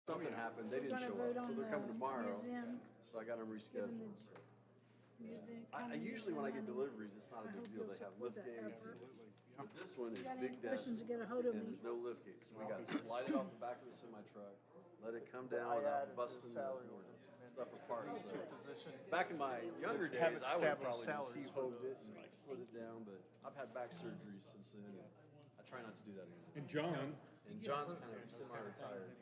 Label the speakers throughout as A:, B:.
A: Something happened, they didn't
B: Gonna
A: show
B: vote
A: up, so
B: on
A: they're coming
B: the
A: tomorrow,
B: museum,
A: so I got them rescheduled. So.
B: museum.
A: I usually, when I get
B: money.
A: deliveries, it's not a
B: I
A: big
B: hope
A: deal,
B: you'll
A: they have
B: support
A: lift
B: that
A: gates.
B: effort.
A: But this one is
B: Got any
A: big desk,
B: questions, get a hold
A: and
B: of me.
A: there's no lift gate, so we gotta slide it off the back of the semi-truck, let it come down without busting the stuff apart, so. Back in my younger days, I would probably just heave-hoved it and like slid it down, but I've had back surgery since then, and I try not to do that anymore.
C: And John,
A: And John's kind of semi-retired.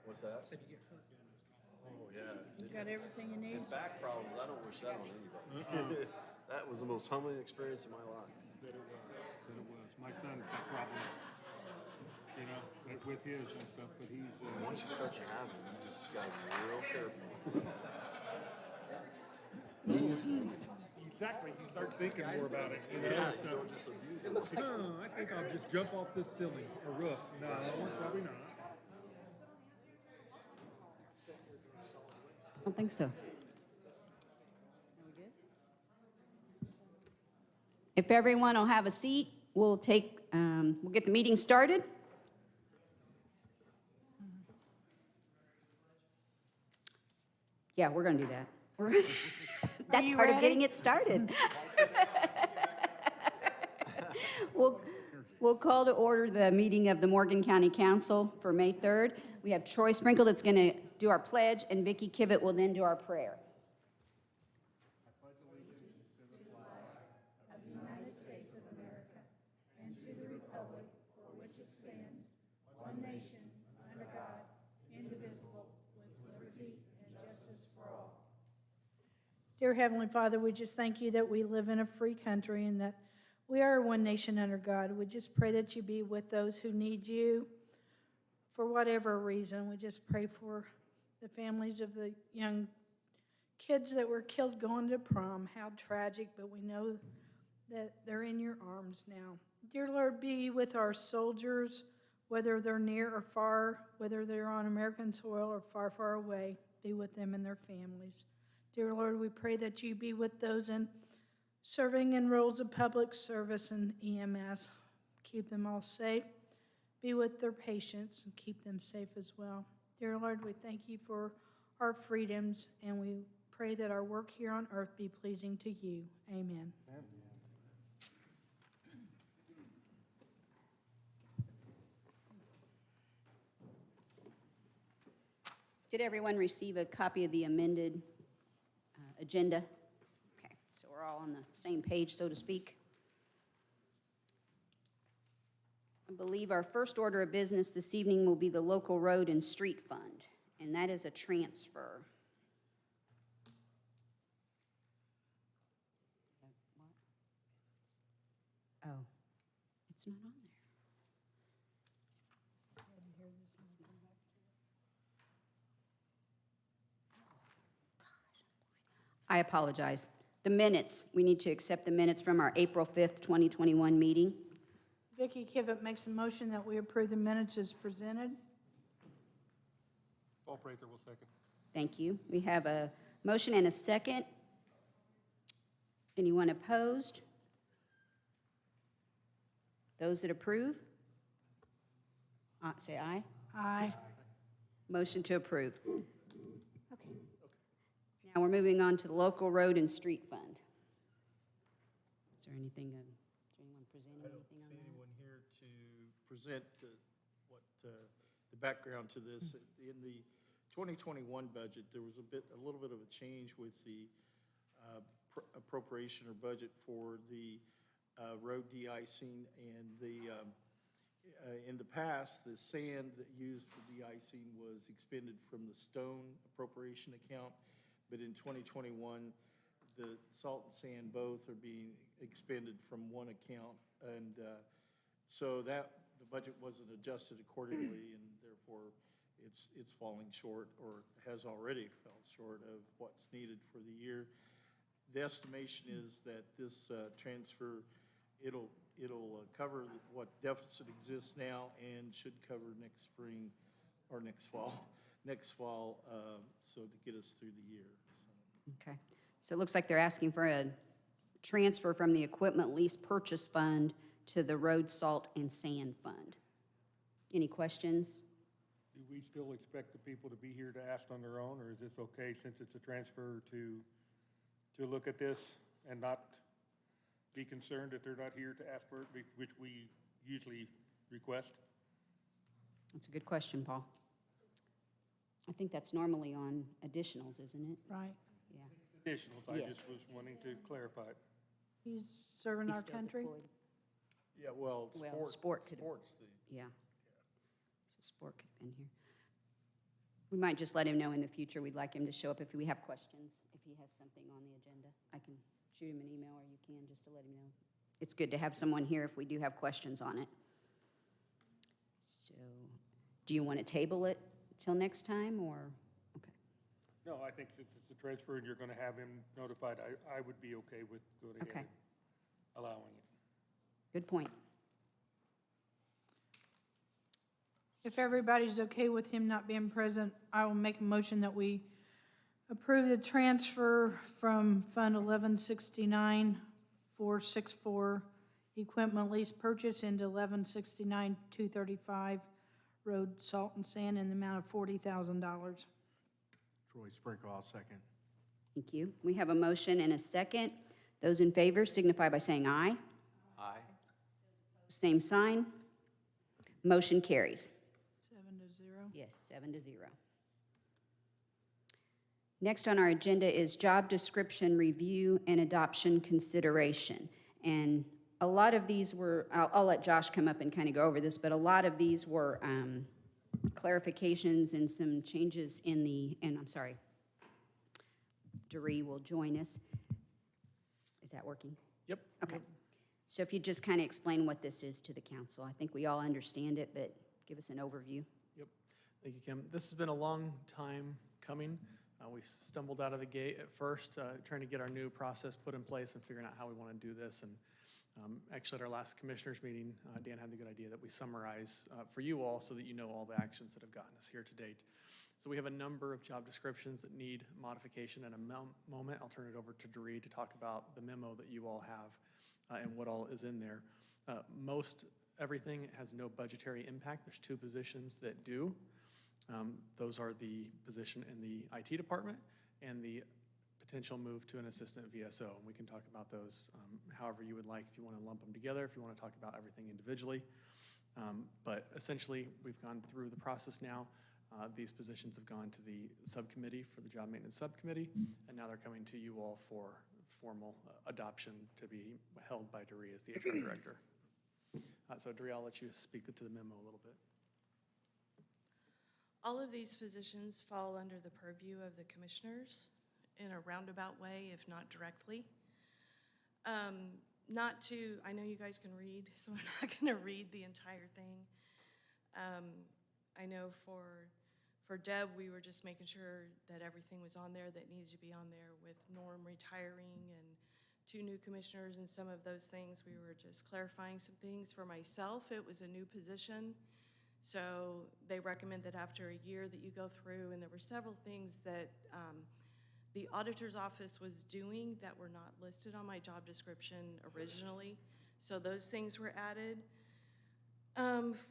A: What's that? Oh, yeah.
B: You got everything you need?
A: And back problems, I don't wish that on anybody. That was the most humbling experience of my life.
C: that it was. My son's got problems, you know, with his and stuff, but he's,
A: Once you start to have them, you just gotta be real careful.
C: exactly, you start thinking more about it, you know,
A: Yeah,
C: and
A: you
C: stuff.
A: don't just abuse it.
C: Oh, I think I'll just jump off this ceiling or roof. No, probably not.
D: I don't think so. If everyone will have a seat, we'll get the meeting started. Yeah, we're going to do that. That's
B: you
D: part of
B: ready?
D: getting it started. We'll call to order the meeting of the Morgan County Council for May 3rd. We have Troy Sprinkle that's going to do our pledge, and Vicki Kivett will then do our prayer.
B: Dear Heavenly Father, we just thank you that we live in a free country and that we are one nation under God. We just pray that you be with those who need you for whatever reason. We just pray for the families of the young kids that were killed going to prom. How tragic, but we know that they're in your arms now. Dear Lord, be with our soldiers, whether they're near or far, whether they're on American soil or far, far away. Be with them and their families. Dear Lord, we pray that you be with those in serving in roles of public service and EMS. Keep them all safe. Be with their patients and keep them safe as well. Dear Lord, we thank you for our freedoms, and we pray that our work here on earth be pleasing to you. Amen.
D: Did everyone receive a copy of the amended agenda? Okay, so we're all on the same page, so to speak. I believe our first order of business this evening will be the local road and street fund, and that is a transfer. Oh, it's not on there. I apologize. The minutes, we need to accept the minutes from our April 5th, 2021 meeting.
B: Vicki Kivett makes a motion that we approve the minutes as presented.
C: Paul Prather will second.
D: Thank you. We have a motion and a second. Anyone opposed? Those that approve? Say aye.
B: Aye.
D: Motion to approve. Okay. Now we're moving on to the local road and street fund. Is there anything, is there anyone presenting
E: I don't
D: anything on
E: see
D: that?
E: anyone here to present the background to this. In the 2021 budget, there was a little bit of a change with the appropriation or budget for the road de-icing, and in the past, the sand that used for de-icing was expended from the stone appropriation account, but in 2021, the salt and sand both are being expended from one account, and so that the budget wasn't adjusted accordingly, and therefore it's falling short, or has already fell short of what's needed for the year. The estimation is that this transfer, it'll cover what deficit exists now and should cover next spring or next fall, so to get us through the year.
D: Okay. So it looks like they're asking for a transfer from the equipment lease purchase fund to the road salt and sand fund. Any questions?
C: Do we we still expect the people to be here to ask on their own, or is this okay since it's a transfer to look at this and not be concerned that they're not here to ask for it, which we usually request?
D: That's a good question, Paul. I think that's normally on additionals, isn't it?
B: Right.
D: Yeah.
C: Additionals, I
D: Yes.
C: just was wanting to clarify it.
B: He's serving
D: He's
B: our
D: still
B: country.
D: deployed.
E: Yeah, well,
D: sport could-
E: sports,
D: Yeah. So sport could have been here. We might just let him know in the future we'd like him to show up if we have questions, if he has something on the agenda. I can shoot him an email, or you can, just to let him know. It's good to have someone here if we do have questions on it. So, do you want to table it till next time, or? Okay.
C: No, I think since it's a transfer and you're gonna have him notified, I would be okay with going ahead
D: Okay.
C: and allowing it.
D: Good point.
B: If everybody's okay with him not being present, I will make a motion that we approve the transfer from Fund 1169-464 equipment lease purchase into 1169-235 road salt and sand in the amount of $40,000.
F: Troy Sprinkle, I'll second.
D: Thank you. We have a motion and a second. Those in favor signify by saying aye.
A: Aye.
D: Same sign. Motion carries.
B: 7-0.
D: Yes, 7-0. Next on our agenda is job description review and adoption consideration. And a lot of these were, I'll let Josh come up and kind of go over this, but a lot of these were clarifications and some changes in the, and I'm sorry, Doree will join us. Is that working?
G: Yep.
D: Okay. So if you just kind of explain what this is to the council. I think we all understand it, but give us an overview.
G: Yep. Thank you, Kim. This has been a long time coming. We stumbled out of the gate at first, trying to get our new process put in place and figuring out how we want to do this. And actually, at our last commissioners meeting, Dan had the good idea that we summarize for you all so that you know all the actions that have gotten us here to date. So we have a number of job descriptions that need modification. In a moment, I'll turn it over to Doree to talk about the memo that you all have and what all is in there. Most everything has no budgetary impact. There's two positions that do. Those are the position in the IT department and the potential move to an assistant VSO. And we can talk about those however you would like, if you want to lump them together, if you want to talk about everything individually. But essentially, we've gone through the process now. These positions have gone to the subcommittee for the job maintenance subcommittee, and now they're coming to you all for formal adoption to be held by Doree as the HR director. So Doree, I'll let you speak to the memo a little bit.
H: All of these positions fall under the purview of the commissioners in a roundabout way, if not directly. I know you guys can read, so I'm not going to read the entire thing. I know for Deb, we were just making sure that everything was on there that needed to be on there, with Norm retiring and 2 new commissioners and some of those things. We were just clarifying some things. For myself, it was a new position. So they recommend that after a year that you go through, and there were several things that the auditor's office was doing that were not listed on my job description originally. So those things were added.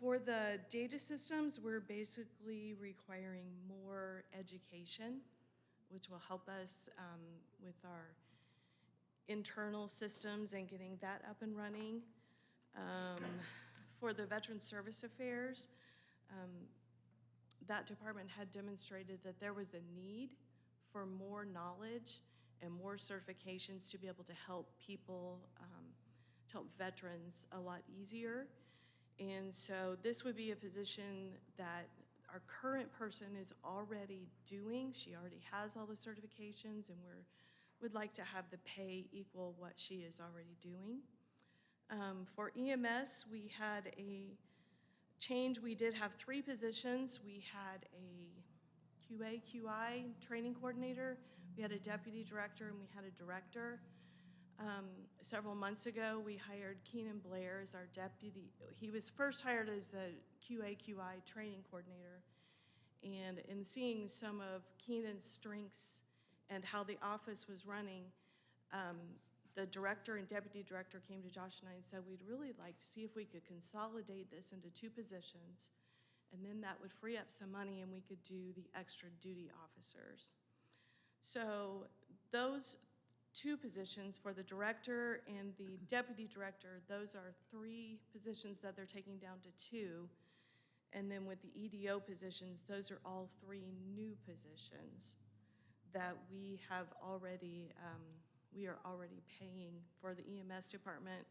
H: For the data systems, we're basically requiring more education, which will help us with our internal systems and getting that up and running. For the Veteran Service Affairs, that department had demonstrated that there was a need for more knowledge and more certifications to be able to help people, to help veterans a lot easier. And so this would be a position that our current person is already doing. She already has all the certifications, and would like to have the pay equal what she is already doing. For EMS, we had a change. We did have 3 positions. We had a QA/QI training coordinator, we had a deputy director, and we had a director. Several months ago, we hired Keenan Blair as our deputy. He was first hired as the QA/QI training coordinator. And in seeing some of Keenan's strengths and how the office was running, the director and deputy director came to Josh and I and said, we'd really like to see if we could consolidate this into 2 positions And then that would free up some money and we could do the extra duty officers. So those two positions for the director and the deputy director, those are 3 positions that they're taking down to 2. And then with the EDO positions, those are all 3 new positions that we have already, we are already paying for the EMS department.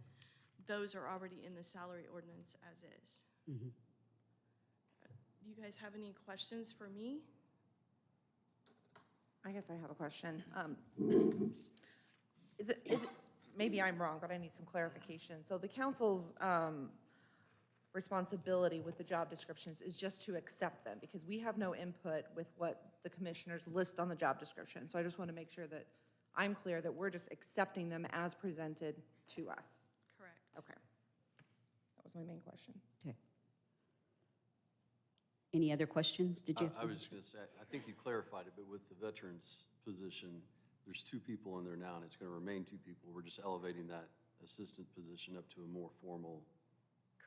H: Those are already in the salary ordinance as is.
D: Mhm.
H: Do you guys have any questions for me?
I: I guess I have a question. Is it, maybe I'm wrong, but I need some clarification. So the council's responsibility with the job descriptions is just to accept them, because we have no input with what the commissioners list on the job description. So I just want to make sure that I'm clear that we're just accepting them as presented to us.
H: Correct.
I: Okay. That was my main question.
D: Okay. Any other questions? Did you have
A: I
D: some?
A: was just going to say, I think you clarified it, but with the veterans position, there's 2 people in there now, and it's going to remain 2 people. We're just elevating that assistant position up to a more formal,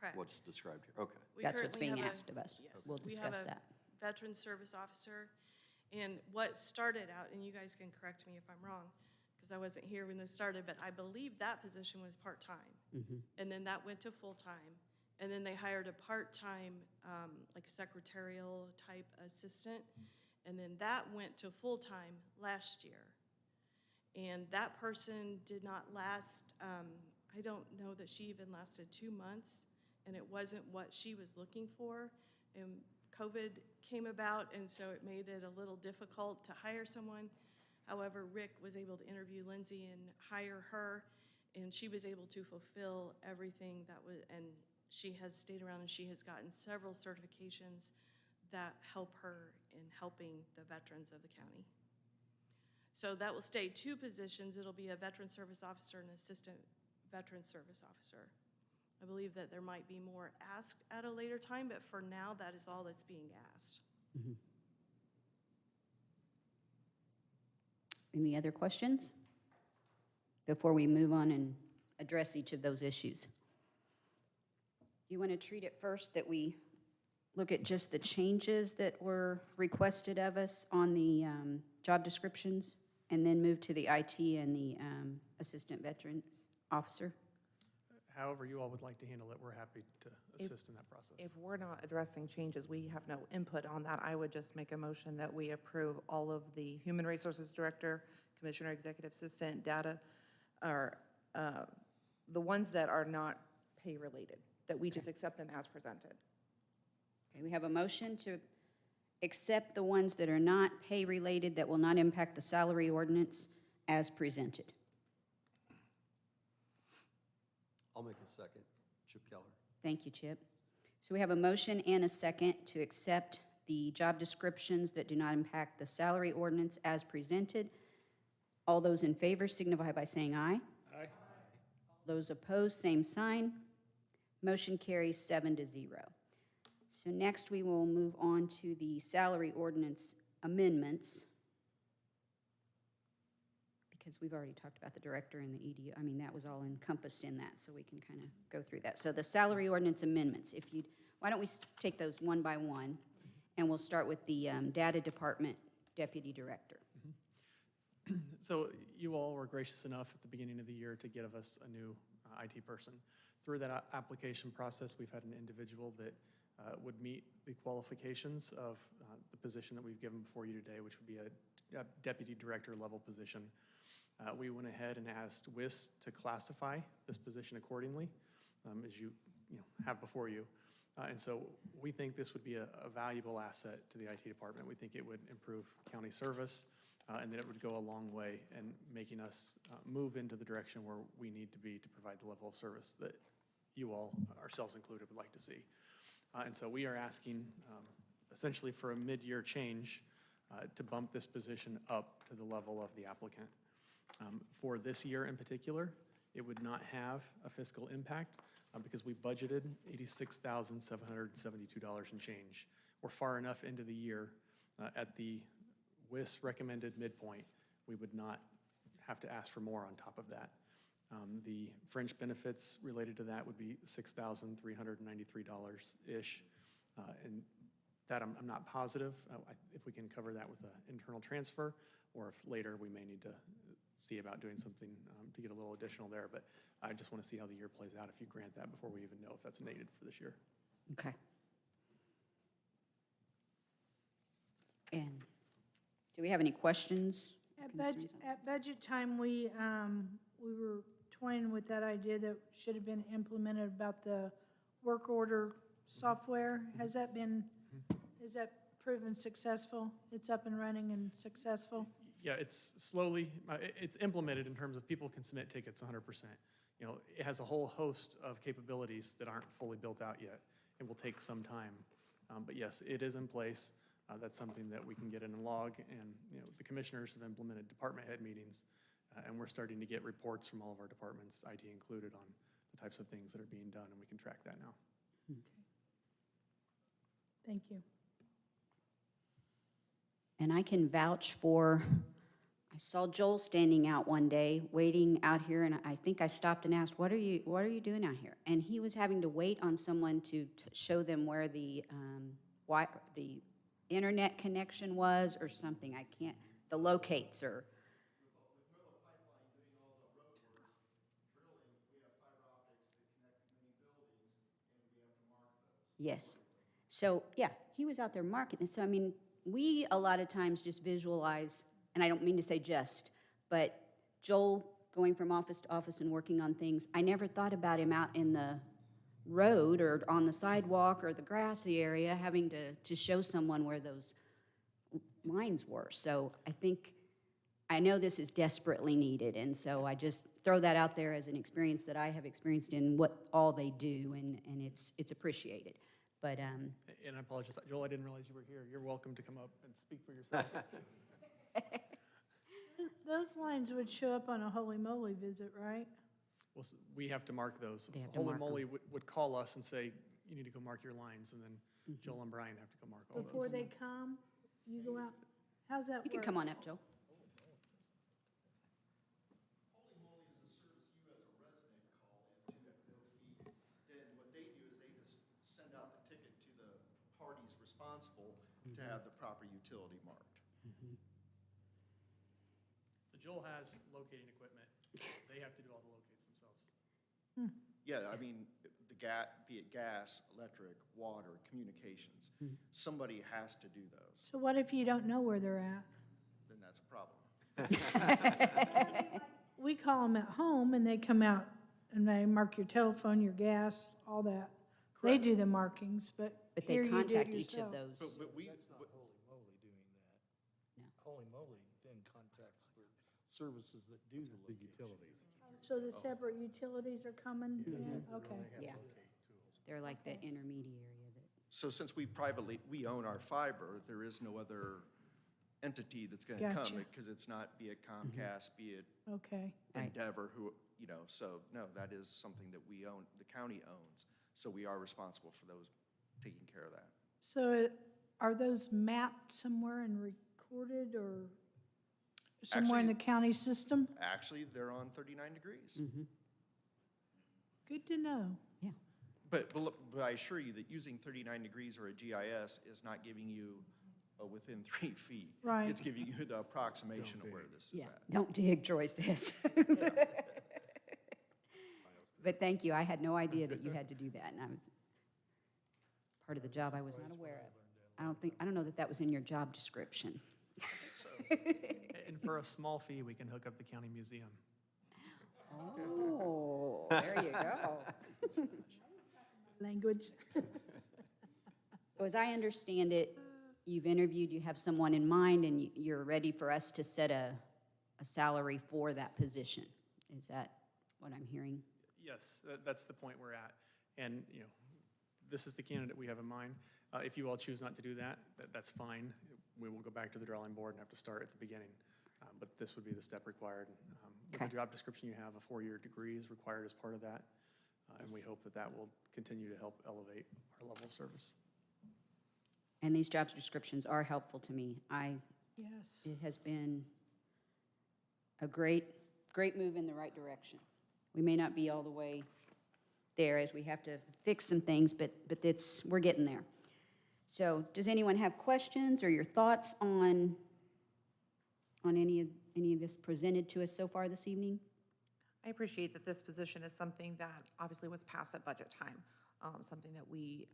H: Correct.
A: what's described here. Okay.
H: We
D: That's what's
H: currently
D: being
H: have a-
D: asked of us.
H: yes,
D: We'll
H: we have
D: discuss
H: a
D: that.
H: Veteran service officer, and what started out, and you guys can correct me if I'm wrong, because I wasn't here when this started, but I believe that position was part-time.
D: Mhm.
H: And then that went to full-time, and then they hired a part-time, like a secretarial type assistant, and then that went to full-time last year. And that person did not last, I don't know that she even lasted 2 months, and it wasn't what she was looking for. And COVID came about, and so it made it a little difficult to hire someone. However, Rick was able to interview Lindsay and hire her, and she was able to fulfill everything that was, and she has stayed around and she has gotten several certifications that help her in helping the veterans of the county. So that will stay 2 positions. It'll be a veteran service officer and assistant veteran service officer. I believe that there might be more asked at a later time, but for now, that is all that's being asked.
D: Any other questions before we move on and address each of those issues? Do you want to treat it first that we look at just the changes that were requested of us on the job descriptions, and then move to the IT and the assistant veterans officer?
G: However you all would like to handle it, we're happy to assist in that process.
I: If we're not addressing changes, we have no input on that. I would just make a motion that we approve all of the Human Resources Director, Commissioner, Executive Assistant, data, or the ones that are not pay-related, that we just accept them as presented.
D: Okay, we have a motion to accept the ones that are not pay-related, that will not impact the salary ordinance as presented.
A: I'll make a second. Chip Keller.
D: Thank you, Chip. So we have a motion and a second to accept the job descriptions that do not impact the salary ordinance as presented. All those in favor signify by saying aye.
C: Aye.
D: Those opposed, same sign. Motion carries 7-0. So next, we will move on to the salary ordinance amendments, because we've already talked about the director and the ED. I mean, that was all encompassed in that, so we can kind of go through that. So the salary ordinance amendments, why don't we take those one by one, and we'll start with the data department deputy director.
G: So you all were gracious enough at the beginning of the year to give us a new IT person. Through that application process, we've had an individual that would meet the qualifications of the position that we've given before you today, which would be a deputy director level position. We went ahead and asked WIS to classify this position accordingly, as you have before you. And so we think this would be a valuable asset to the IT department. We think it would improve county service, and that it would go a long way in making us move into the direction where we need to be to provide the level of service that you all, ourselves included, would like to see. And so we are asking essentially for a mid-year change to bump this position up to the level of the applicant. For this year in particular, it would not have a fiscal impact because we budgeted $86,772 and change. We're far enough into the year at the WIS recommended midpoint, we would not have to ask for more on top of that. The fringe benefits related to that would be $6,393-ish. And That I'm not positive, if we can cover that with an internal transfer, or if later we may need to see about doing something to get a little additional there. But I just want to see how the year plays out if you grant that before we even know if that's needed for this year.
D: Okay. And do we have any questions? concerns on-
B: At budget time, we were toying with that idea that should have been implemented about the work order software. Has that proven successful? It's up and running and successful?
G: Yeah, it's slowly, it's implemented in terms of people can submit tickets 100%. You know, it has a whole host of capabilities that aren't fully built out yet. It will take some time. But yes, it is in place. That's something that we can get in a log, and, you know, the commissioners have implemented department head meetings, and we're starting to get reports from all of our departments, IT included, on the types of things that are being done, and we can track that now.
B: Thank you.
D: And I can vouch for, I saw Joel standing out one day, waiting out here, and I think I stopped and asked, what are you doing out here? And he was having to wait on someone to show them where the internet connection was or something. I can't, the locates or. Yes. So, yeah, he was out there marking it. So, I mean, we a lot of times just visualize, and I don't mean to say just, but Joel going from office to office and working on things, I never thought about him out in the road or on the sidewalk or the grassy area having to show someone where those lines were. So I know this is desperately needed, and so I just throw that out there as an experience that I have experienced in what all they do, and it's appreciated. But
G: And I apologize, Joel, I didn't realize you were here. You're welcome to come up and speak for yourself.
B: Those lines would show up on a Holy Moly visit, right?
G: Well, we have to mark those.
D: They have to
G: Holy
D: mark 'em.
G: Moly would call us and say, you need to go mark your lines, and then Joel and Brian have to go mark all those.
B: Before they come, you go out, how's that work?
D: you can come on up, Joel.
E: Holy Moly is a service you as a resident call into at no fee. Then what they do is they just send out the ticket to the parties responsible to have the proper utility marked.
G: So Joel has locating equipment. They have to do all the locates themselves.
E: Yeah, I mean, be it gas, electric, water, communications, somebody has to do those,
B: So what if you don't know where they're at?
E: then that's a problem.
B: We call them at home, and they come out and they mark your telephone, your gas, all that. They do the markings, but
D: But
B: here
D: they
B: you do it
D: contact each of
B: yourself.
D: those.
E: But we,
J: Holy Moly doing that.
D: No.
J: Holy Moly then contacts the services that do the
F: The
J: location.
F: utilities.
B: So the separate utilities are coming in? Okay.
D: Yeah. They're like the intermediary of it.
E: so since we own our fiber, there is no other entity that's gonna
B: Gotcha.
E: come, because it's not, be it Comcast, be it
B: Okay.
D: Right.
E: Endeavor, who, you know, so, no, that is something that we own, the county owns, so we are responsible for those, taking care of that.
B: So are those mapped somewhere and recorded or somewhere in the
E: Actually-
B: county system?
E: Actually, they're on 39 degrees.
B: Good to know.
D: Yeah.
E: But I assure you that using 39 degrees or a GIS is not giving you within 3 feet.
B: Right.
E: It's giving you the approximation of where this is
D: Yeah.
E: at.
D: Don't dig, Troy says. But thank you. I had no idea that you had to do that, and I was part of the job I was not aware of. I don't know that that was in your job description.
G: And for a small fee, we can hook up the county museum.
D: Oh, there you go.
B: Language.
D: So as I understand it, you've interviewed, you have someone in mind, and you're ready for us to set a salary for that position. Is that what I'm hearing?
G: Yes, that's the point we're at. And, you know, this is the candidate we have in mind. If you all choose not to do that, that's fine. We will go back to the drawing board and have to start at the beginning. But this would be the step required. With
D: Okay.
G: the job description, you have a 4-year degree is required as part of that. And we hope that that will continue to help elevate our level of service.
D: And these job descriptions are helpful to me.
B: Yes.
D: It has been a great move in the right direction. We may not be all the way there as we have to fix some things, but we're getting there. So does anyone have questions or your thoughts on any of this presented to us so far this evening?
I: I appreciate that this position is something that obviously was passed at budget time, something that we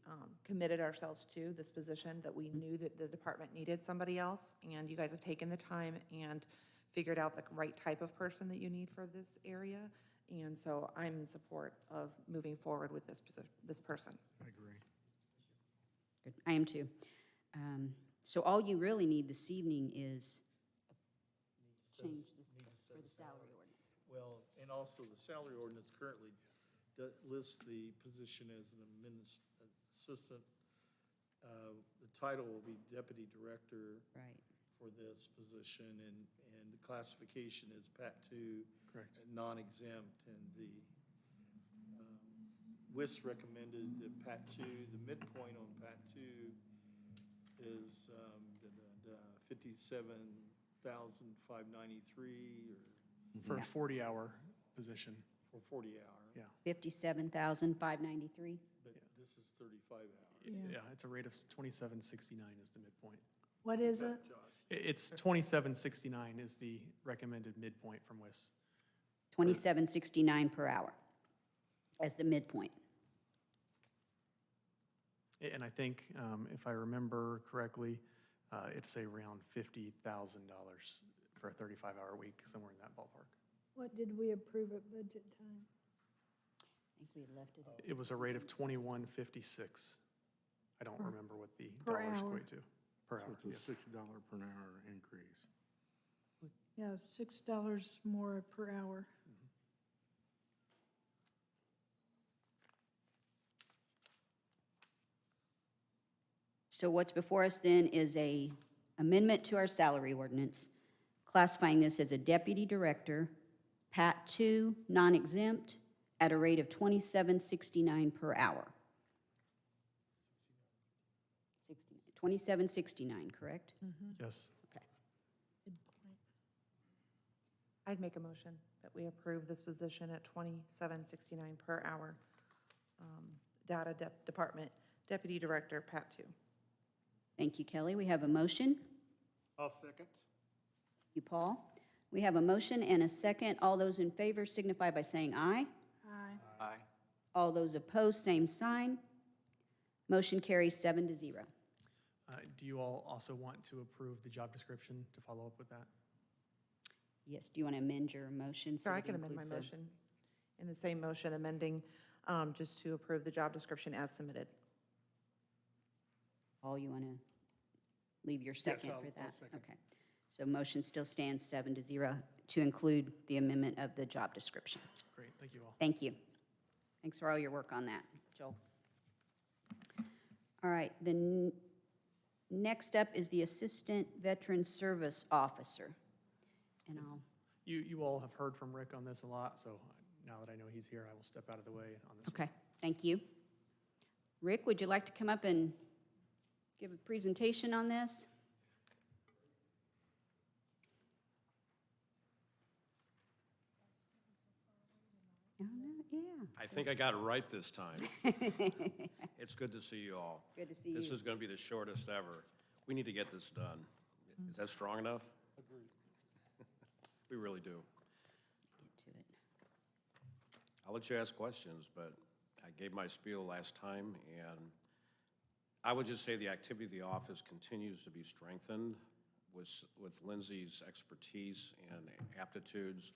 I: committed ourselves to, this position, that we knew that the department needed somebody else, and you guys have taken the time and figured out the right type of person that you need for this area, and so I'm in support of moving forward with this person.
F: I agree.
D: Good. I am too. So all you really need this evening is change this for the salary ordinance.
E: Well, and also the salary ordinance currently lists the position as an assistant. The title will be deputy director
D: Right.
E: for this position, and the classification is PAT 2.
G: Correct.
E: Non-exempt, and the WIS recommended that PAT 2, the midpoint on PAT 2 is 57,593
G: For a 40-hour position,
E: for 40 hour.
G: yeah.
D: 57,593.
E: But this is 35 hours.
G: Yeah, it's a rate of 2769 is the midpoint.
B: What is it?
G: It's 2769 is the recommended midpoint from WIS.
D: 2769 per hour as the midpoint.
G: And I think, if I remember correctly, it's around $50,000 for a 35-hour week, somewhere in that ballpark.
B: What did we approve at budget time?
D: I think we left it at
G: It was a rate of $21.56. I don't remember what the
B: Per
G: dollars
B: hour.
G: equate to. Per hour,
F: So it's a
G: yes.
F: $6 per hour increase.
B: Yeah, $6 more per hour.
D: So what's before us then is a amendment to our salary ordinance, classifying this as a deputy director, PAT 2, non-exempt, at a rate of $27.69 per hour. 27.69, correct?
G: Yes.
D: Okay.
I: I'd make a motion that we approve this position at $27.69 per hour. Data Department Deputy Director, PAT 2.
D: Thank you, Kelly. We have a motion.
C: I'll second.
D: Thank you, Paul. We have a motion and a second. All those in favor signify by saying aye.
B: Aye.
A: Aye.
D: All those opposed, same sign. Motion carries 7-0.
G: Do you all also want to approve the job description to follow up with that?
D: Yes, do you want to amend your motion? so
I: Sure, I
D: it
I: can amend my
D: includes the-
I: motion. In the same motion, amending just to approve the job description as submitted.
D: Paul, you want to leave your second
C: I'll-
D: for
C: I'll
D: that?
C: second.
D: Okay. So motion still stands 7-0 to include the amendment of the job description.
G: Great, thank you all.
D: Thank you. Thanks for all your work on that, Joel. All right, next up is the Assistant Veteran Service Officer. And
G: You all have heard from Rick on this a lot, so now that I know he's here, I will step out of the way on this.
D: okay, thank you. Rick, would you like to come up and give a presentation on this? Oh, no, yeah.
K: I think I got it right this time. It's good to see you all.
D: Good to see you.
K: This is going to be the shortest ever. We need to get this done. Is that strong enough?
C: Agreed.
K: We really do.
D: Get to it.
K: I'll let you ask questions, but I gave my spiel last time, and I would just say the activity of the office continues to be strengthened with Lindsay's expertise and aptitudes.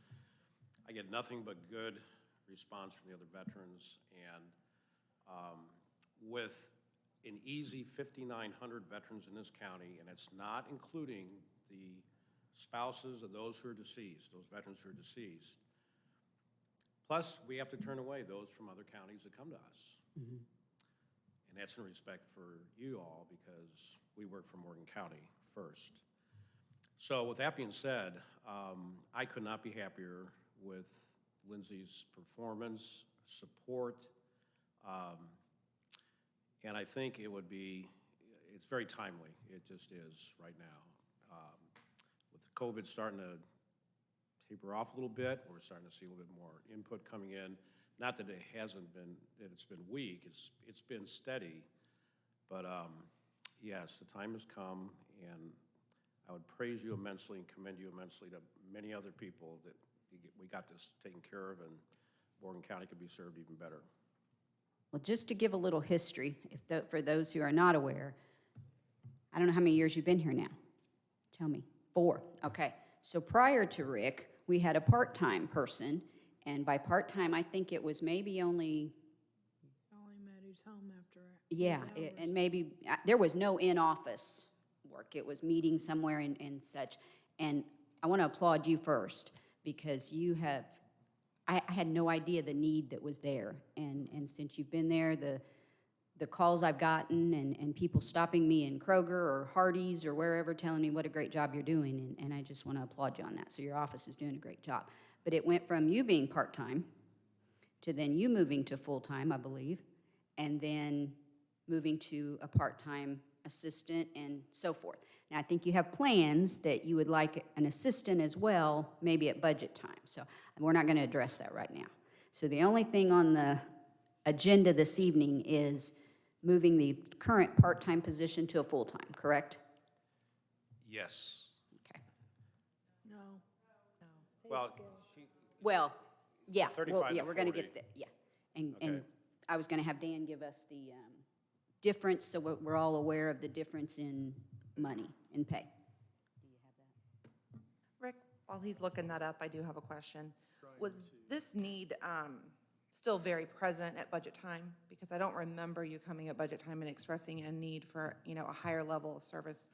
K: I get nothing but good response from the other veterans, and with an easy 5,900 veterans in this county, and it's not including the spouses of those who are deceased, those veterans who are deceased. Plus, we have to turn away those from other counties that come to us. And that's in respect for you all, because we work for Morgan County first. So with that being said, I could not be happier with Lindsay's performance, support, and I think it's very timely. It just is right now. With COVID starting to taper off a little bit, we're starting to see a little bit more input coming in. Not that it's been weak, it's been steady, but yes, the time has come, and I would praise you immensely and commend you immensely to many other people that we got this taken care of, and Morgan County could be served even better.
D: Well, just to give a little history, for those who are not aware, I don't know how many years you've been here now. Tell me. 4. Okay. So prior to Rick, we had a part-time person, and by part-time, I think it was maybe only,
B: Only met who's home after.
D: yeah,
B: his hours.
D: and maybe, there was no in-office work. It was meeting somewhere and such. And I want to applaud you first, because you have, I had no idea the need that was there. And since you've been there, the calls I've gotten and people stopping me in Kroger or Hardee's or wherever telling me what a great job you're doing, and I just want to applaud you on that. So your office is doing a great job. But it went from you being part-time to then you moving to full-time, I believe, and then moving to a part-time assistant and so forth. Now, I think you have plans that you would like an assistant as well, maybe at budget time. So we're not going to address that right now. So the only thing on the agenda this evening is moving the current part-time position to a full-time, correct?
K: Yes.
D: Okay.
B: No.
K: Well,
D: Well, yeah,
K: 35 to
D: we're going to
K: 40.
D: get the, yeah. And
K: Okay.
D: I was going to have Dan give us the difference, so we're all aware of the difference in money, in pay.
I: Rick, while he's looking that up, I do have a question. Was this need still very present at budget time? Because I don't remember you coming at budget time and expressing a need for, a higher level of service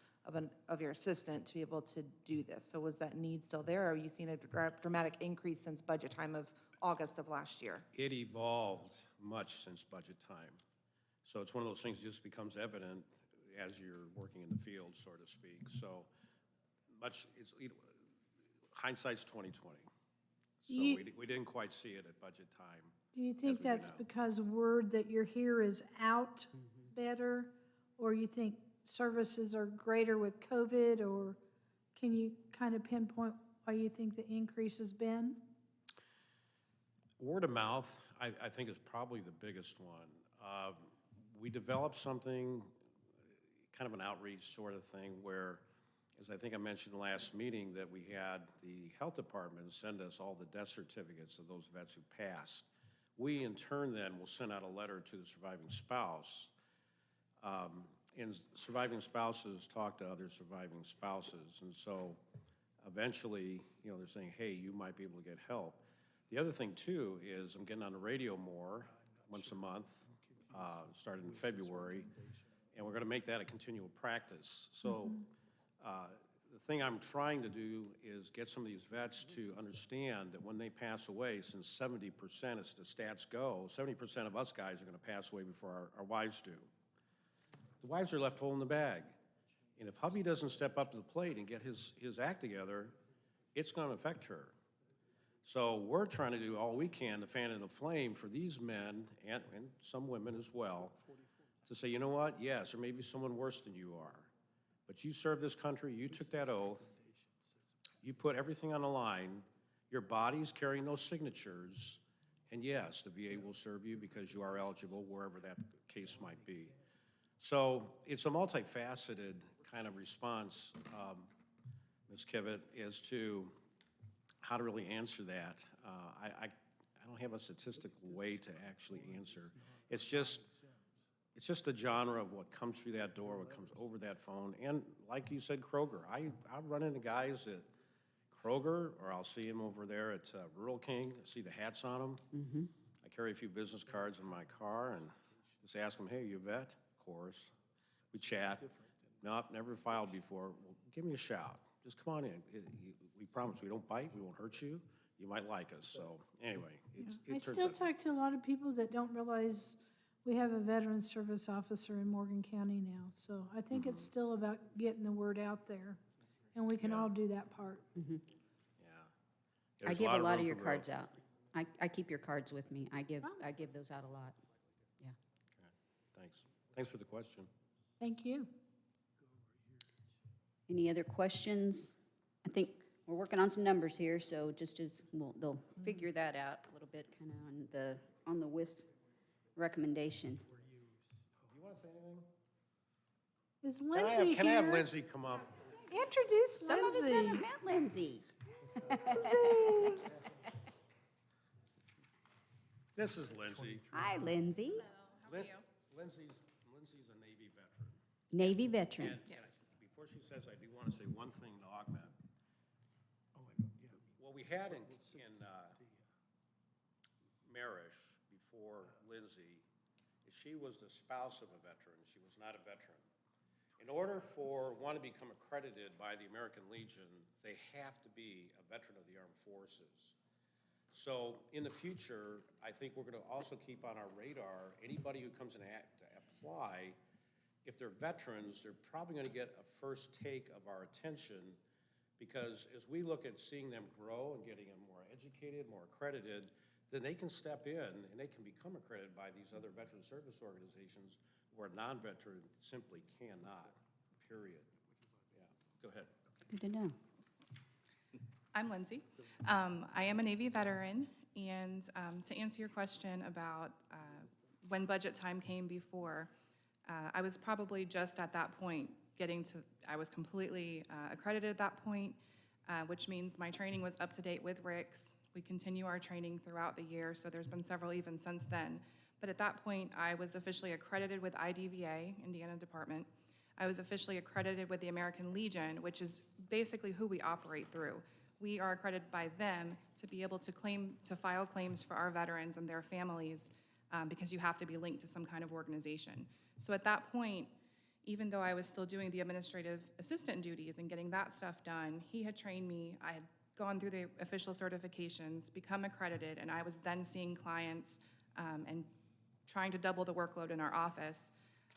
I: of your assistant to be able to do this. So was that need still there, or have you seen a dramatic increase since budget time of August of last year?
K: It evolved much since budget time. So it's one of those things that just becomes evident as you're working in the field, so to speak. So hindsight's 20/20. So we didn't quite see it at budget time.
B: Do you think
K: as we do
B: that's
K: now.
B: because word that you're here is out better? Or you think services are greater with COVID? Or can you kind of pinpoint why you think the increase has been?
K: Word of mouth, I think, is probably the biggest one. We developed something, kind of an outreach sort of thing, where, as I think I mentioned last meeting, that we had the health department send us all the death certificates of those vets who passed. We, in turn, then, will send out a letter to the surviving spouse. And surviving spouses talk to other surviving spouses. And so eventually, they're saying, hey, you might be able to get help. The other thing, too, is I'm getting on the radio more, once a month, started in February, and we're going to make that a continual practice. So the thing I'm trying to do is get some of these vets to understand that when they pass away, since 70%, as the stats go, 70% of us guys are going to pass away before our wives do. The wives are left holding the bag. And if hubby doesn't step up to the plate and get his act together, it's going to affect her. So we're trying to do all we can to fan in the flame for these men and some women as well to say, you know what, yes, there may be someone worse than you are, but you served this country, you took that oath, you put everything on the line, your body's carrying those signatures, and yes, the VA will serve you because you are eligible wherever that case might be. So it's a multifaceted kind of response, Ms. Kivett, as to how to really answer that. I don't have a statistical way to actually answer. It's just the genre of what comes through that door, what comes over that phone. And like you said, Kroger. I run into guys at Kroger, or I'll see him over there at Rural King, see the hats on them. I carry a few business cards in my car and just ask them, hey, you a vet? Of course. We chat. Nope, never filed before. Well, give me a shout. Just come on in. We promise we don't bite, we won't hurt you. You might like us. So anyway,
B: I still talk to a lot of people that don't realize we have a veteran service officer in Morgan County now. So I think it's still about getting the word out there, and we can all do that part.
K: Yeah.
D: I
K: There's
D: give a
K: of
D: lot
K: room
D: of your
K: for
D: cards
K: growth.
D: out. I keep your cards with me. I give those out a lot. Yeah.
K: Thanks. Thanks for the question.
B: Thank you.
D: Any other questions? I think we're working on some numbers here, so just as, they'll figure that out a little bit, kind of on the WIS recommendation.
K: Do you want to say anything?
B: Is Lindsay here?
K: Can I have Lindsay come up?
B: Introduce
D: Some of us
B: Lindsay.
D: haven't met Lindsay.
K: This is Lindsay.
D: Hi, Lindsay.
K: Lindsay's a Navy veteran.
D: Navy veteran.
K: And before she says, I do want to say one thing to augment. What we had in Marish before Lindsay is she was the spouse of a veteran. She was not a veteran. In order for one to become accredited by the American Legion, they have to be a veteran of the armed forces. So in the future, I think we're going to also keep on our radar, anybody who comes in to apply, if they're veterans, they're probably going to get a first take of our attention, because as we look at seeing them grow and getting them more educated, more accredited, then they can step in and they can become accredited by these other veteran service organizations where a non-veteran simply cannot, period. Yeah, go ahead.
D: Good to know.
L: I'm Lindsay. I am a Navy veteran, and to answer your question about when budget time came before, I was probably just at that point I was completely accredited at that point, which means my training was up to date with RICS. We continue our training throughout the year, so there's been several even since then. But at that point, I was officially accredited with IDVA, Indiana Department. I was officially accredited with the American Legion, which is basically who we operate through. We are accredited by them to be able to file claims for our veterans and their families, because you have to be linked to some kind of organization. So at that point, even though I was still doing the administrative assistant duties and getting that stuff done, he had trained me. I had gone through the official certifications, become accredited, and I was then seeing clients and trying to double the workload in our office.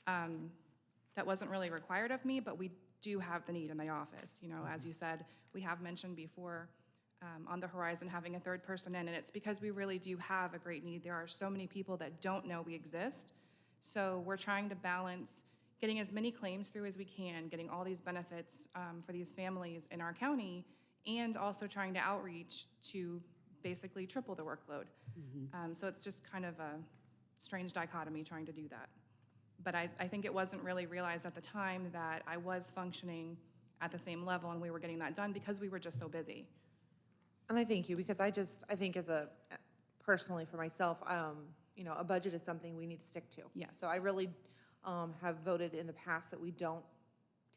L: That wasn't really required of me, but we do have the need in the office. You know, as you said, we have mentioned before on the horizon having a third person in, and it's because we really do have a great need. There are so many people that don't know we exist. So we're trying to balance getting as many claims through as we can, getting all these benefits for these families in our county, and also trying to outreach to basically triple the workload. So it's just kind of a strange dichotomy trying to do that. But I think it wasn't really realized at the time that I was functioning at the same level and we were getting that done because we were just so busy.
I: And I thank you, because I think personally for myself, you know, a budget is something we need to stick to.
L: Yes.
I: So I really have voted in the past that we don't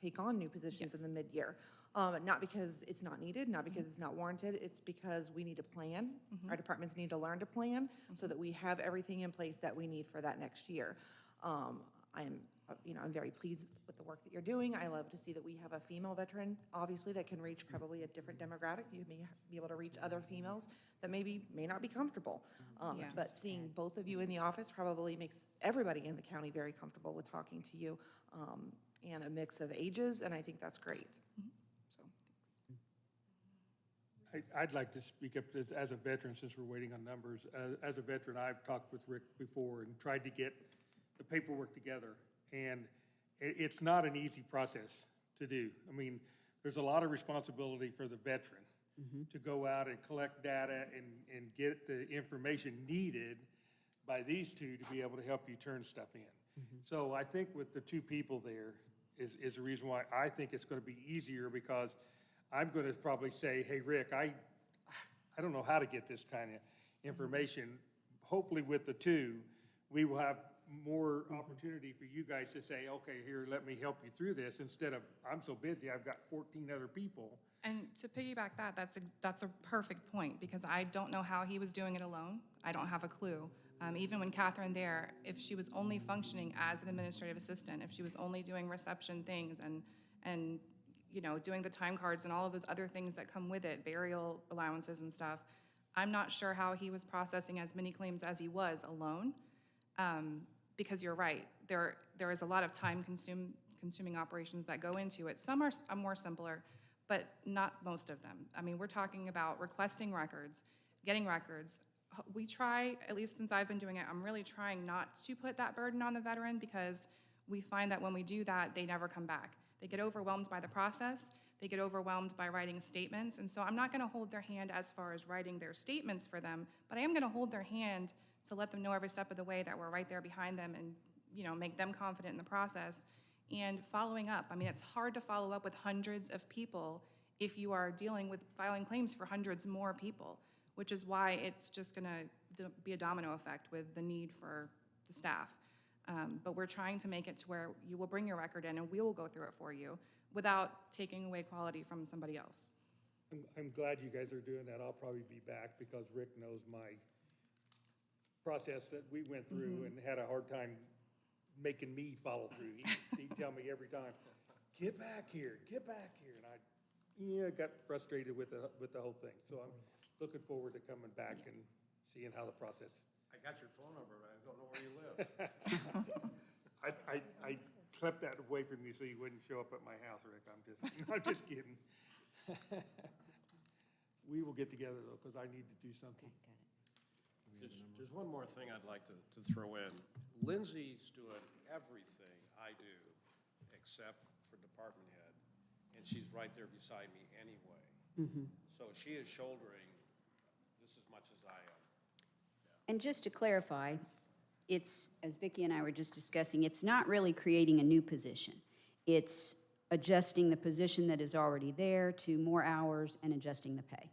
I: take on new positions in the mid-year. Not because it's not needed, not because it's not warranted, it's because we need to plan. Our departments need to learn to plan so that we have everything in place that we need for that next year. I'm very pleased with the work that you're doing. I love to see that we have a female veteran, obviously, that can reach probably a different demographic. You may be able to reach other females that may not be comfortable.
L: Yes.
I: But seeing both of you in the office probably makes everybody in the county very comfortable with talking to you, and a mix of ages, and I think that's great. So,
C: I'd like to speak up as a veteran, since we're waiting on numbers. As a veteran, I've talked with Rick before and tried to get the paperwork together, and it's not an easy process to do. I mean, there's a lot of responsibility for the veteran to go out and collect data and get the information needed by these two to be able to help you turn stuff in. So I think with the two people there is the reason why I think it's going to be easier, because I'm going to probably say, hey, Rick, I don't know how to get this kind of information. Hopefully with the two, we will have more opportunity for you guys to say, okay, here, let me help you through this, instead of, I'm so busy, I've got 14 other people.
L: And to piggyback that, that's a perfect point, because I don't know how he was doing it alone. I don't have a clue. Even when Catherine there, if she was only functioning as an administrative assistant, if she was only doing reception things and you know, doing the time cards and all of those other things that come with it, burial allowances and stuff, I'm not sure how he was processing as many claims as he was alone. Because you're right, there is a lot of time-consuming operations that go into it. Some are more simpler, but not most of them. I mean, we're talking about requesting records, getting records. We try, at least since I've been doing it, I'm really trying not to put that burden on the veteran, because we find that when we do that, they never come back. They get overwhelmed by the process. They get overwhelmed by writing statements. And so I'm not going to hold their hand as far as writing their statements for them, but I am going to hold their hand to let them know every step of the way that we're right there behind them and, you know, make them confident in the process. and following up. I mean, it's hard to follow up with hundreds of people if you are dealing with filing claims for hundreds more people, which is why it's just gonna be a domino effect with the need for the staff. But we're trying to make it to where you will bring your record in and we will go through it for you without taking away quality from somebody else.
C: I'm glad you guys are doing that. I'll probably be back because Rick knows my process that we went through and had a hard time making me follow through. He'd tell me every time, get back here. And I got frustrated with the whole thing. So I'm looking forward to coming back and seeing how the process.
K: I got your phone number, but I don't know where you live.
C: I slept that away from you so you wouldn't show up at my house, Rick. I'm just kidding. We will get together though, because I need to do something.
K: There's one more thing I'd like to throw in. Lindsay's doing everything I do except for department head, and she's right there beside me anyway. So she is shouldering just as much as I am.
D: And just to clarify, it's, as Vicki and I were just discussing, it's not really creating a new position. It's adjusting the position that is already there to more hours and adjusting the pay.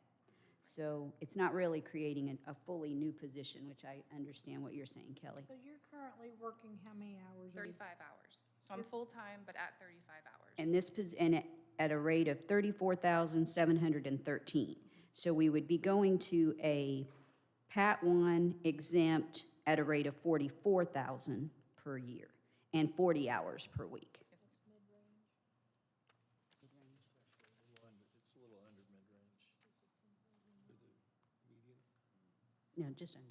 D: So it's not really creating a fully new position, which I understand what you're saying, Kelly.
B: So you're currently working how many hours? a week?
L: 35 hours. So I'm full-time, but at 35 hours.
D: And this, and at a rate of 34,713. So we would be going to a Pat 1 exempt at a rate of 44,000 per year and 40 hours per week.
J: It's a little under mid-range.
D: No, just under.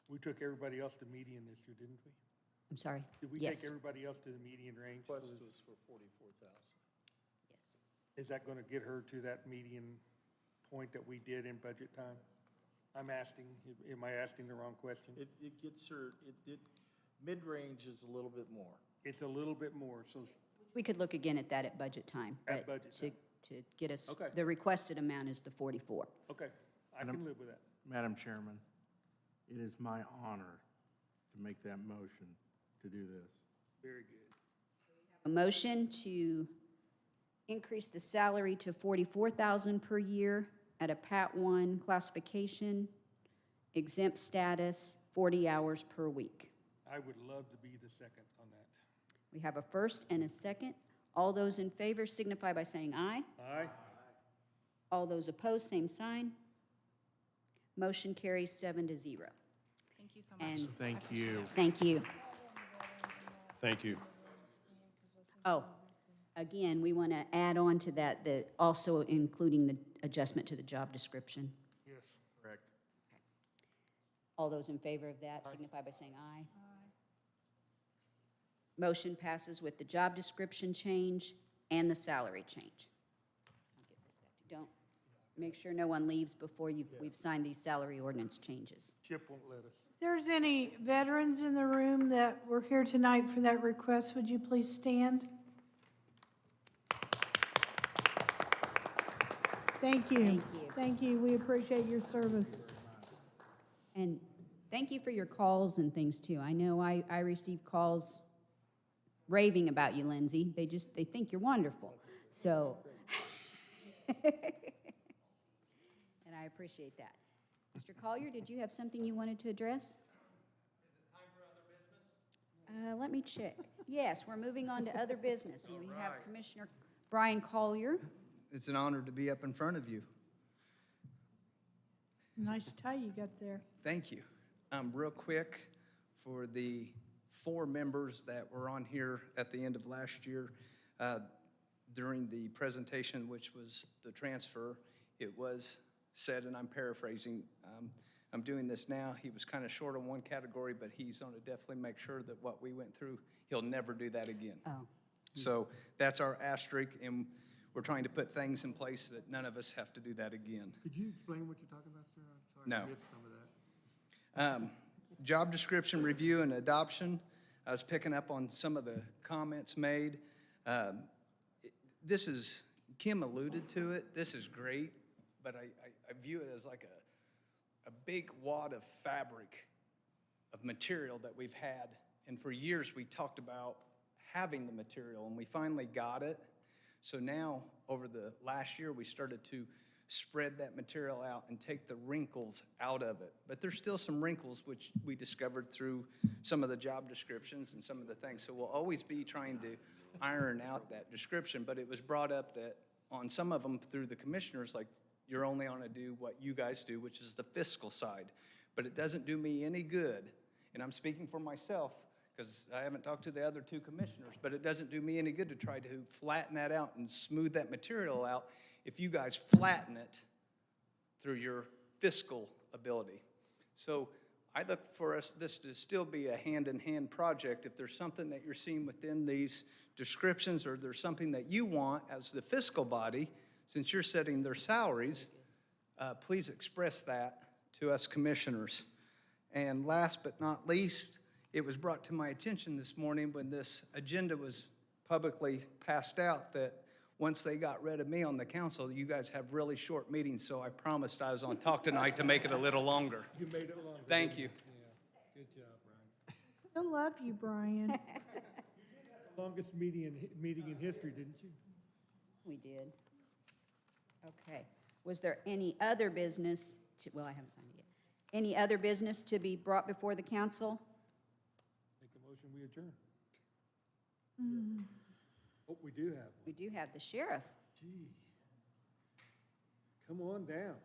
C: We took everybody else to median this year, didn't we?
D: I'm sorry.
C: Did we take
D: Yes.
C: everybody else to the median range?
E: Request was for 44,000.
D: Yes.
C: Is that going to get her to that median point that we did in budget time? I'm asking, am I asking the wrong question?
E: It gets her, mid-range is a little bit more.
C: It's a little bit more, so
D: We could look again at that at budget time.
C: At
D: but
C: budget
D: to-
C: time.
D: To get us,
C: Okay.
D: the requested amount is the 44.
C: okay, I can live with that.
F: Madam Chairman, it is my honor to make that motion to do this.
C: Very good.
D: A motion to increase the salary to 44,000 per year at a Pat 1 classification, exempt status, 40 hours per week.
C: I would love to be the second on that.
D: We have a first and a second. All those in favor signify by saying aye.
C: Aye?
D: All those opposed, same sign. Motion carries 7-0.
L: Thank you so much.
D: And
F: Thank you.
D: thank you.
K: Thank you.
D: Oh, again, we want to add on to that, also including the adjustment to the job description.
C: Yes.
F: Correct.
D: All those in favor of that signify by saying aye. Motion passes with the job description change and the salary change. I'll give this back to you. Don't, make sure no one leaves before we've signed these salary ordinance changes.
C: Chip won't let us.
B: If there's any veterans in the room that were here tonight for that request, would you please stand? Thank you.
D: Thank you.
B: Thank you. We appreciate your service.
D: And thank you for your calls and things too. I know I receive calls raving about you, Lindsay. They think you're wonderful. So, and I appreciate that. Mr. Collier, did you have something you wanted to address? Is it time for other business? Let me check. Yes, we're moving on to other business, and we have Commissioner Brian Collier.
M: It's an honor to be up in front of you.
B: Nice tie you got there.
M: Thank you. Real quick, for the 4 members that were on here at the end of last year, during the presentation, which was the transfer, it was said, and I'm paraphrasing, I'm doing this now, he was kind of short on one category, but he's going to definitely make sure that what we went through, he'll never do that again.
D: Oh.
M: So that's our asterisk, and we're trying to put things in place that none of us have to do that again.
C: Could you explain what you're talking about, sir? I'm sorry.
M: No.
C: I missed some of that.
M: Job description review and adoption. I was picking up on some of the comments made. This is, Kim alluded to it, this is great, but I view it as like a big wad of fabric, of material that we've had. And for years, we talked about having the material, and we finally got it. So now, over the last year, we started to spread that material out and take the wrinkles out of it. But there's still some wrinkles which we discovered through some of the job descriptions and some of the things. So we'll always be trying to iron out that description, but it was brought up that on some of them through the commissioners, like, you're only on to do what you guys do, which is the fiscal side. But it doesn't do me any good, and I'm speaking for myself, because I haven't talked to the other two commissioners, but it doesn't do me any good to try to flatten that out and smooth that material out if you guys flatten it through your fiscal ability. So I look for this to still be a hand-in-hand project. If there's something that you're seeing within these descriptions, or there's something that you want as the fiscal body, since you're setting their salaries, please express that to us commissioners. And last but not least, it was brought to my attention this morning when this agenda was publicly passed out that once they got rid of me on the council, you guys have really short meetings, so I promised I was on talk tonight to make it a little longer.
J: You made it longer.
M: Thank you.
J: Yeah, good job, Brian.
B: I love you, Brian.
J: Longest meeting in history, didn't you?
D: We did. Okay. Was there any other business well, I haven't signed it yet. Any other business to be brought before the council?
C: Make a motion, we adjourn.
B: Mm.
C: Oh, we do have one.
D: We do have the sheriff.
C: Gee. Come on down.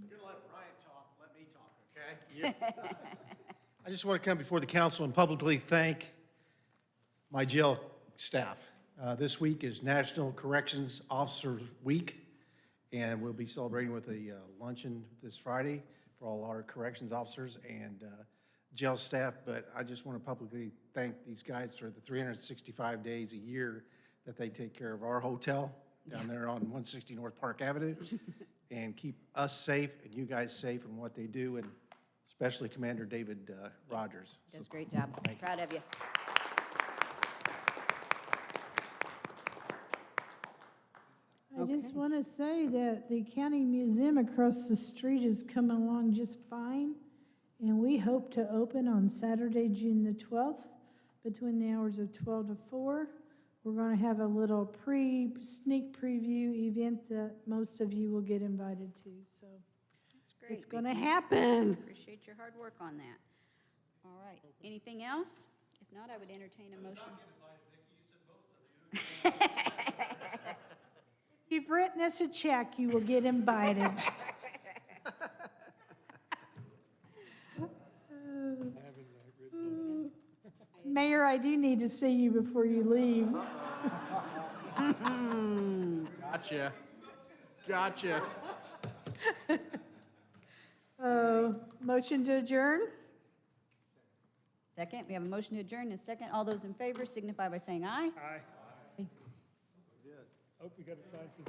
N: You're gonna let Brian talk, let me talk, okay? I just want to come before the council and publicly thank my jail staff. This week is National Corrections Officers Week, and we'll be celebrating with a luncheon this Friday for all our corrections officers and jail staff. But I just want to publicly thank these guys for the 365 days a year that they take care of our hotel down there on 160 North Park Avenue and keep us safe and you guys safe in what they do, and especially Commander David Rogers.
D: Does a great job. Proud of you.
B: I just want to say that the county museum across the street is coming along just fine, and we hope to open on Saturday, June the 12th, between the hours of 12 to 4. We're going to have a little sneak preview event that most of you will get invited to, so
D: That's great.
B: it's going to happen.
D: Appreciate your hard work on that. All right. Anything else? If not, I would entertain a motion.
B: If you've written us a check, you will get invited. Mayor, I do need to see you before you leave.
N: Gotcha. Gotcha.
B: Motion to adjourn?
D: Second, we have a motion to adjourn and a second. All those in favor signify by saying aye.
C: Aye. Oh, we got to sign some